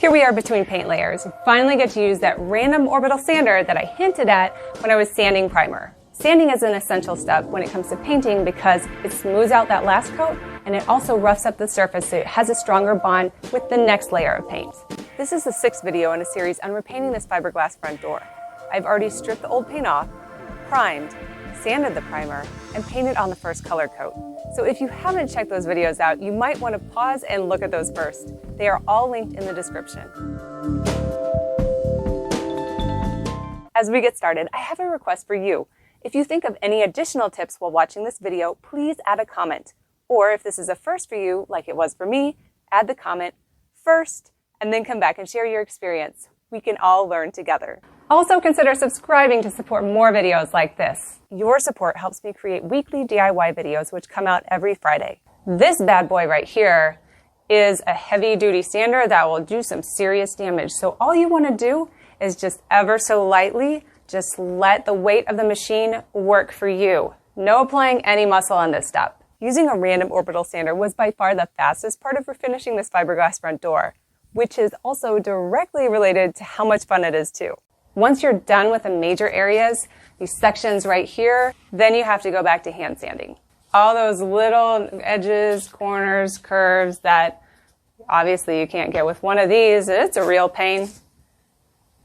Here we are between paint layers. Finally get to use that random orbital sander that I hinted at when I was sanding primer. Sanding is an essential step when it comes to painting because it smooths out that last coat and it also roughs up the surface so it has a stronger bond with the next layer of paint. This is the 6th video in a series on repainting this fiberglass front door. I've already stripped the old paint off, primed, sanded the primer, and painted on the first color coat. So if you haven't checked those videos out, you might want to pause and look at those first. They are all linked in the description. As we get started, I have a request for you. If you think of any additional tips while watching this video, please add a comment. Or if this is a first for you, like it was for me, add the comment first and then come back and share your experience. We can all learn together. Also consider subscribing to support more videos like this. Your support helps me create weekly DIY videos which come out every Friday. This bad boy right here is a heavy-duty sander that will do some serious damage. So all you want to do is just ever so lightly just let the weight of the machine work for you. No applying any muscle on this step. Using a random orbital sander was by far the fastest part of refinishing this fiberglass front door, which is also directly related to how much fun it is too. Once you're done with the major areas, these sections right here, then you have to go back to hand sanding. All those little edges, corners, curves that obviously you can't get with one of these. It's a real pain.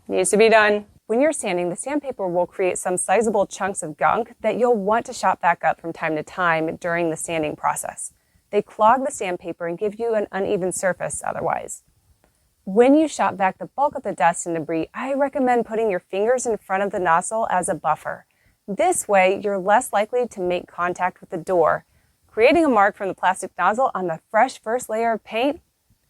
Needs to be done. When you're sanding, the sandpaper will create some sizable chunks of gunk that you'll want to shop back up from time to time during the sanding process. They clog the sandpaper and give you an uneven surface otherwise. When you shop back the bulk of the dust and debris, I recommend putting your fingers in front of the nozzle as a buffer. This way, you're less likely to make contact with the door. Creating a mark from the plastic nozzle on the fresh first layer of paint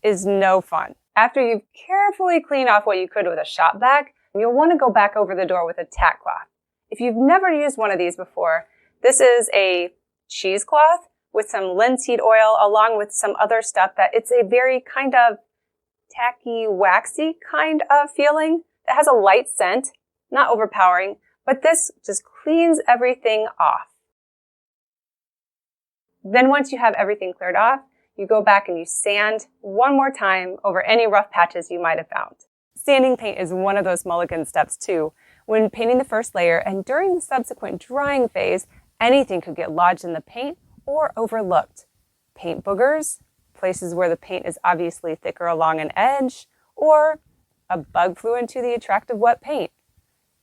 is no fun. After you've carefully cleaned off what you could with a shop vac, you'll want to go back over the door with a tack cloth. If you've never used one of these before, this is a cheesecloth with some linseed oil along with some other stuff that it's a very kind of tacky, waxy kind of feeling. It has a light scent, not overpowering, but this just cleans everything off. Then once you have everything cleared off, you go back and you sand one more time over any rough patches you might have found. Sanding paint is one of those mulligan steps too. When painting the first layer and during the subsequent drying phase, anything could get lodged in the paint or overlooked. Paint boogers, places where the paint is obviously thicker along an edge, or a bug flew into the attractive wet paint.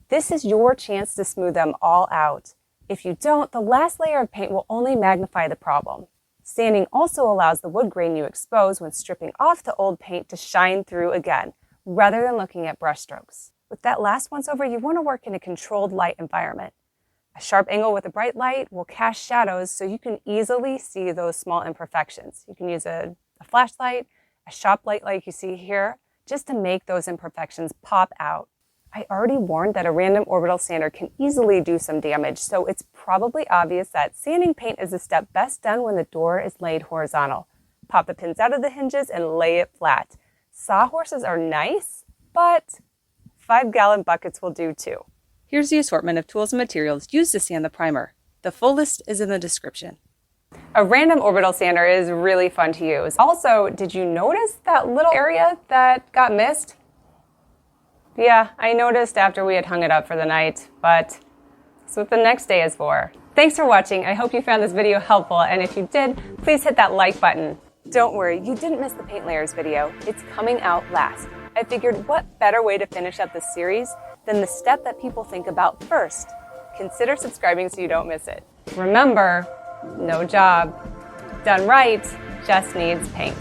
This is your chance to smooth them all out. If you don't, the last layer of paint will only magnify the problem. Sanding also allows the wood grain you expose when stripping off the old paint to shine through again, rather than looking at brush strokes. With that last once over, you want to work in a controlled light environment. A sharp angle with a bright light will cast shadows so you can easily see those small imperfections. You can use a flashlight, a shop light like you see here, just to make those imperfections pop out. I already warned that a random orbital sander can easily do some damage, so it's probably obvious that sanding paint is a step best done when the door is laid horizontal. Pop the pins out of the hinges and lay it flat. Sawhorses are nice, but 5-gallon buckets will do too. Here's the assortment of tools and materials used to sand the primer. The full list is in the description. A random orbital sander is really fun to use. Also, did you notice that little area that got missed? Yeah, I noticed after we had hung it up for the night, but that's what the next day is for. Thanks for watching. I hope you found this video helpful, and if you did, please hit that like button. Don't worry, you didn't miss the paint layers video. It's coming out last. I figured what better way to finish up this series than the step that people think about first. Consider subscribing so you don't miss it. Remember, no job done right just needs paint.